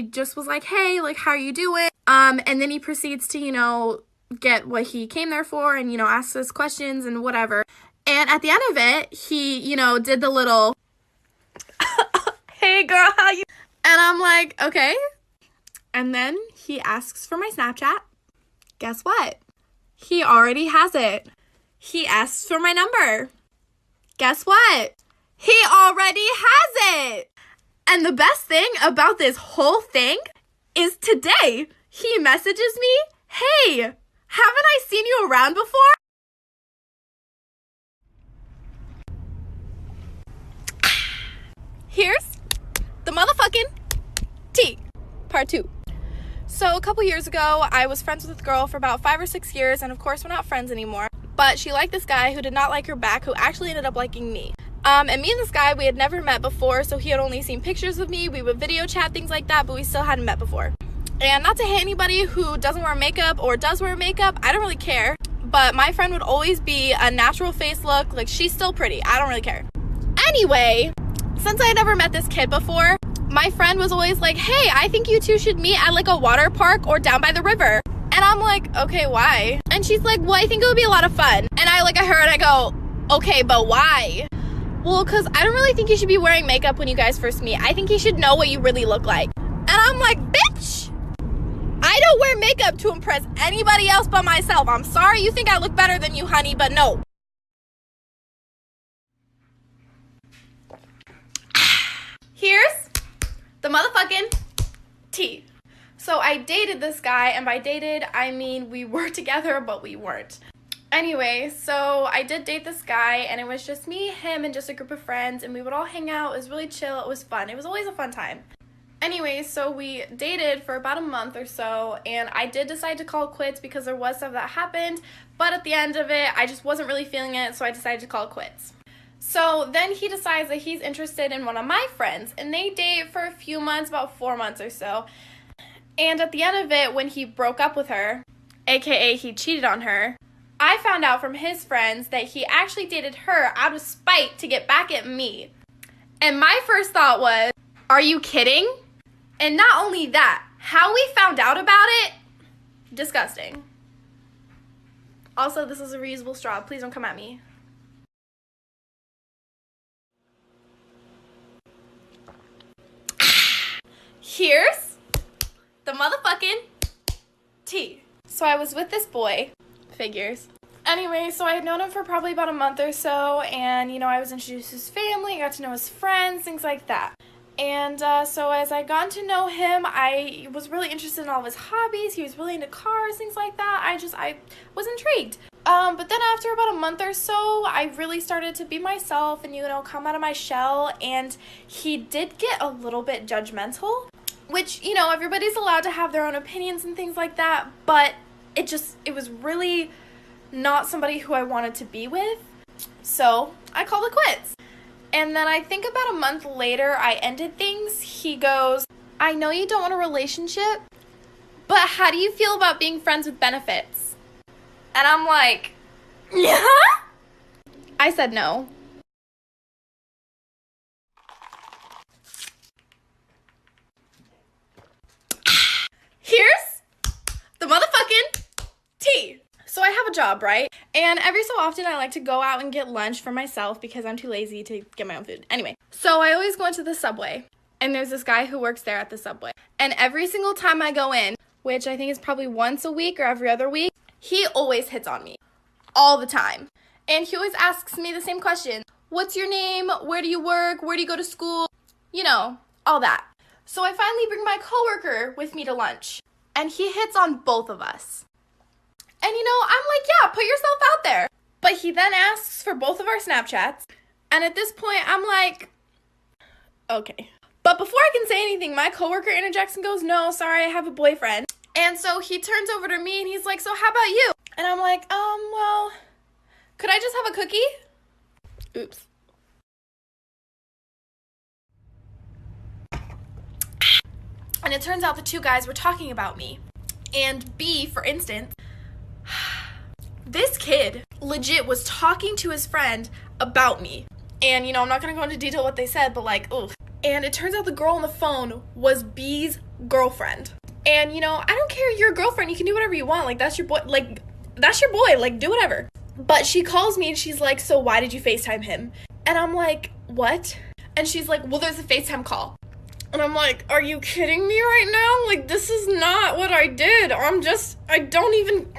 he just was like, hey, like, how are you doing? And then he proceeds to, you know, get what he came there for and, you know, ask us questions and whatever. And at the end of it, he, you know, did the little, hey girl, how you? And I'm like, okay. And then he asks for my Snapchat. Guess what? He already has it. He asks for my number. Guess what? He already has it. And the best thing about this whole thing is today he messages me, hey, haven't I seen you around before? Here's the motherfucking tea, part 2. So a couple years ago, I was friends with this girl for about 5 or 6 years, and of course we're not friends anymore. But she liked this guy who did not like her back, who actually ended up liking me. And me and this guy, we had never met before, so he had only seen pictures of me. We would video chat, things like that, but we still hadn't met before. And not to hate anybody who doesn't wear makeup or does wear makeup, I don't really care. But my friend would always be a natural face look, like she's still pretty. I don't really care. Anyway, since I had never met this kid before, my friend was always like, hey, I think you two should meet at like a water park or down by the river. And I'm like, okay, why? And she's like, well, I think it would be a lot of fun. And I look at her and I go, okay, but why? Well, because I don't really think you should be wearing makeup when you guys first meet. I think you should know what you really look like. And I'm like, bitch, I don't wear makeup to impress anybody else but myself. I'm sorry you think I look better than you, honey, but no. Here's the motherfucking tea. So I dated this guy, and by dated, I mean we were together, but we weren't. Anyway, so I did date this guy, and it was just me, him, and just a group of friends, and we would all hang out. It was really chill. It was fun. It was always a fun time. Anyway, so we dated for about a month or so, and I did decide to call quits because there was stuff that happened, but at the end of it, I just wasn't really feeling it, so I decided to call quits. So then he decides that he's interested in one of my friends, and they date for a few months, about 4 months or so. And at the end of it, when he broke up with her, aka he cheated on her, I found out from his friends that he actually dated her out of spite to get back at me. And my first thought was, are you kidding? And not only that, how we found out about it, disgusting. Also, this is a reusable straw. Please don't come at me. Here's the motherfucking tea. So I was with this boy, figures. Anyway, so I had known him for probably about a month or so, and, you know, I was introduced to his family, got to know his friends, things like that. And so as I got to know him, I was really interested in all of his hobbies. He was really into cars, things like that. I was intrigued. But then after about a month or so, I really started to be myself and, you know, come out of my shell, and he did get a little bit judgmental, which, you know, everybody's allowed to have their own opinions and things like that, but it was really not somebody who I wanted to be with, so I called it quits. And then I think about a month later, I ended things. He goes, I know you don't want a relationship, but how do you feel about being friends with benefits? And I'm like, yeah? I said no. Here's the motherfucking tea. So I have a job, right? And every so often I like to go out and get lunch for myself because I'm too lazy to get my own food. Anyway, so I always go into the Subway, and there's this guy who works there at the Subway. And every single time I go in, which I think is probably once a week or every other week, he always hits on me. All the time. And he always asks me the same question. What's your name? Where do you work? Where do you go to school? You know, all that. So I finally bring my coworker with me to lunch, and he hits on both of us. And, you know, I'm like, yeah, put yourself out there. But he then asks for both of our Snapchats. And at this point, I'm like, okay. But before I can say anything, my coworker interjects and goes, no, sorry, I have a boyfriend. And so he turns over to me and he's like, so how about you? And I'm like, well, could I just have a cookie? Oops. And it turns out the two guys were talking about me. And B, for instance, this kid legit was talking to his friend about me. And, you know, I'm not going to go into detail what they said, but like, oof. And it turns out the girl on the phone was B's girlfriend. And, you know, I don't care, you're a girlfriend, you can do whatever you want. Like, that's your boy, like, do whatever. But she calls me and she's like, so why did you FaceTime him? And I'm like, what? And she's like, well, there's a FaceTime call. And I'm like, are you kidding me right now? Like, this is not what I did. I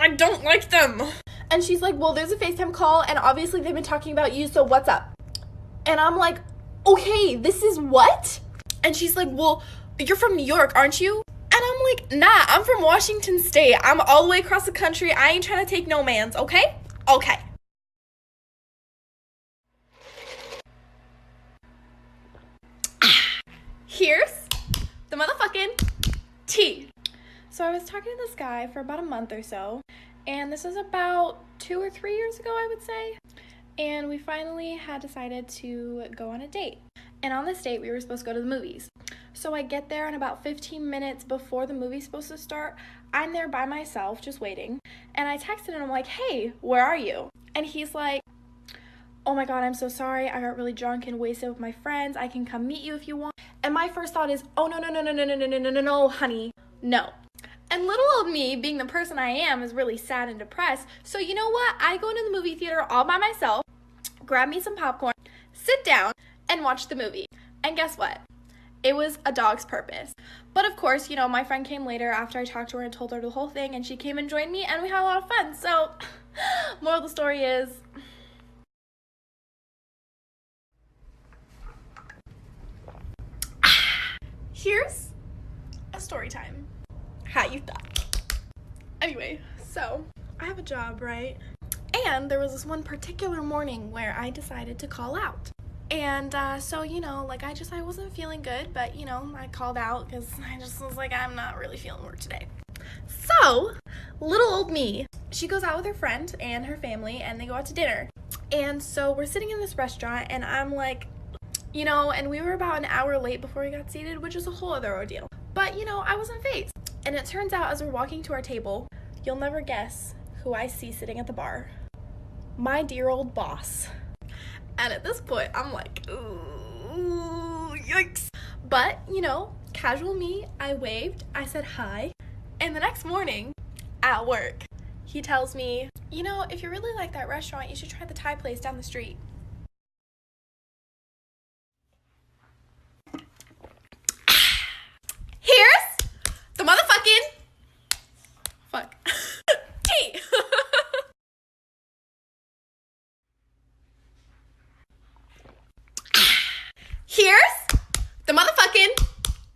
don't like them. And she's like, well, there's a FaceTime call, and obviously they've been talking about you, so what's up? And I'm like, okay, this is what? And she's like, well, you're from New York, aren't you? And I'm like, nah, I'm from Washington State. I'm all the way across the country. I ain't trying to take no mans, okay? Okay. Here's the motherfucking tea. So I was talking to this guy for about a month or so, and this was about 2 or 3 years ago, I would say. And we finally had decided to go on a date. And on this date, we were supposed to go to the movies. So I get there, and about 15 minutes before the movie's supposed to start, I'm there by myself, just waiting. And I texted him, I'm like, hey, where are you? And he's like, oh my God, I'm so sorry. I got really drunk and wasted with my friends. I can come meet you if you want. And my first thought is, oh, no, honey, no. And little old me, being the person I am, is really sad and depressed. So you know what? I go into the movie theater all by myself, grab me some popcorn, sit down, and watch the movie. And guess what? It was a dog's purpose. But of course, you know, my friend came later after I talked to her and told her the whole thing, and she came and joined me, and we had a lot of fun. So, moral of the story is, here's a story time. How you thought? Anyway, so I have a job, right? And there was this one particular morning where I decided to call out. And so, you know, like I wasn't feeling good, but, you know, I called out because I just was like, I'm not really feeling work today. So, little old me, she goes out with her friend and her family, and they go out to dinner. And so we're sitting in this restaurant, and I'm like, you know, and we were about an hour late before we got seated, which is a whole other ordeal. But, you know, I wasn't fazed. And it turns out, as we're walking to our table, you'll never guess who I see sitting at the bar. My dear old boss. And at this point, I'm like, ooh, yikes. But, you know, casual me, I waved, I said hi. And the next morning, at work, he tells me, you know, if you really like that restaurant, you should try the Thai place down the street. Here's the motherfucking tea. Here's the motherfucking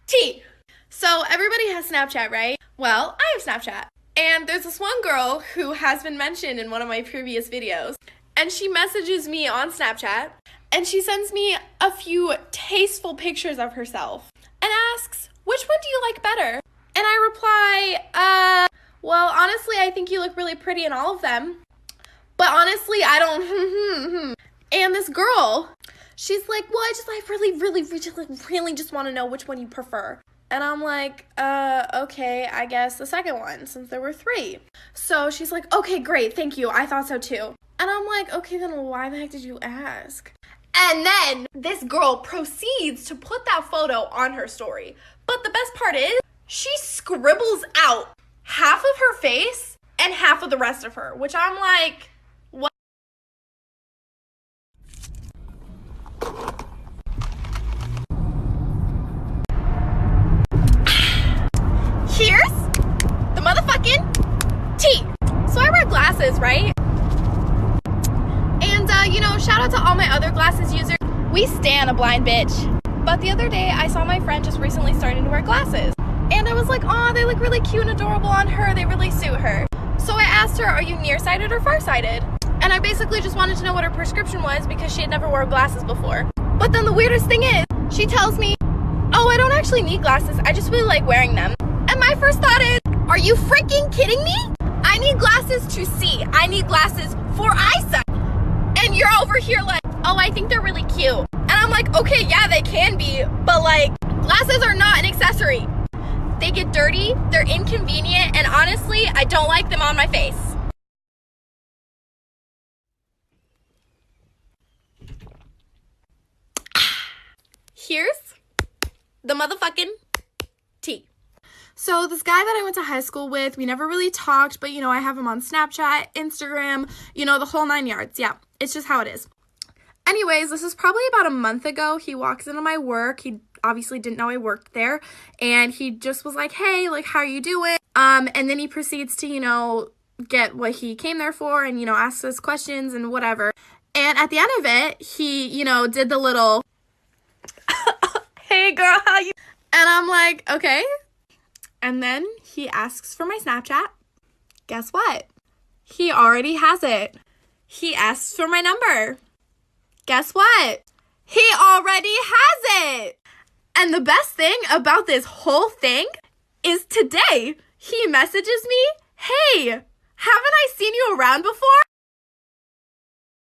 tea. So everybody has Snapchat, right? Well, I have Snapchat. And there's this one girl who has been mentioned in one of my previous videos. And she messages me on Snapchat. And she sends me a few tasteful pictures of herself. And asks, which one do you like better? And I reply, well, honestly, I think you look really pretty in all of them. But honestly, I don't, And this girl, she's like, well, I really just want to know which one you prefer. And I'm like, okay, I guess the second one, since there were 3. So she's like, okay, great, thank you, I thought so too. And I'm like, okay, then why the heck did you ask? And then this girl proceeds to put that photo on her story. But the best part is, she scribbles out half of her face and half of the rest of her, which I'm like, what? Here's the motherfucking tea. So I wear glasses, right? And, you know, shout out to all my other glasses users. We stan a blind bitch. But the other day, I saw my friend just recently starting to wear glasses. And I was like, aw, they look really cute and adorable on her. They really suit her. So I asked her, are you nearsighted or farsighted? And I basically just wanted to know what her prescription was because she had never worn glasses before. But then the weirdest thing is, she tells me, oh, I don't actually need glasses. I just really like wearing them. And my first thought is, are you freaking kidding me? I need glasses to see. I need glasses for eyesight. And you're over here like, oh, I think they're really cute. And I'm like, okay, yeah, they can be, but like, glasses are not an accessory. They get dirty, they're inconvenient, and honestly, I don't like them on my face. Here's the motherfucking tea. So this guy that I went to high school with, we never really talked, but, I have him on Snapchat, Instagram, the whole 9 yards. Yeah, it's just how it is. Anyways, this was probably about a month ago. He walks into my work. He obviously didn't know I worked there. And he just was like, hey, like, how are you doing? And then he proceeds to, get what he came there for and, asks us questions and whatever. And at the end of it, he, did the little, hey, girl, how you? And I'm like, okay. And then he asks for my Snapchat. Guess what? He already has it. He asks for my number. Guess what? He already has it. And the best thing about this whole thing is today he messages me, hey, haven't I seen you around before?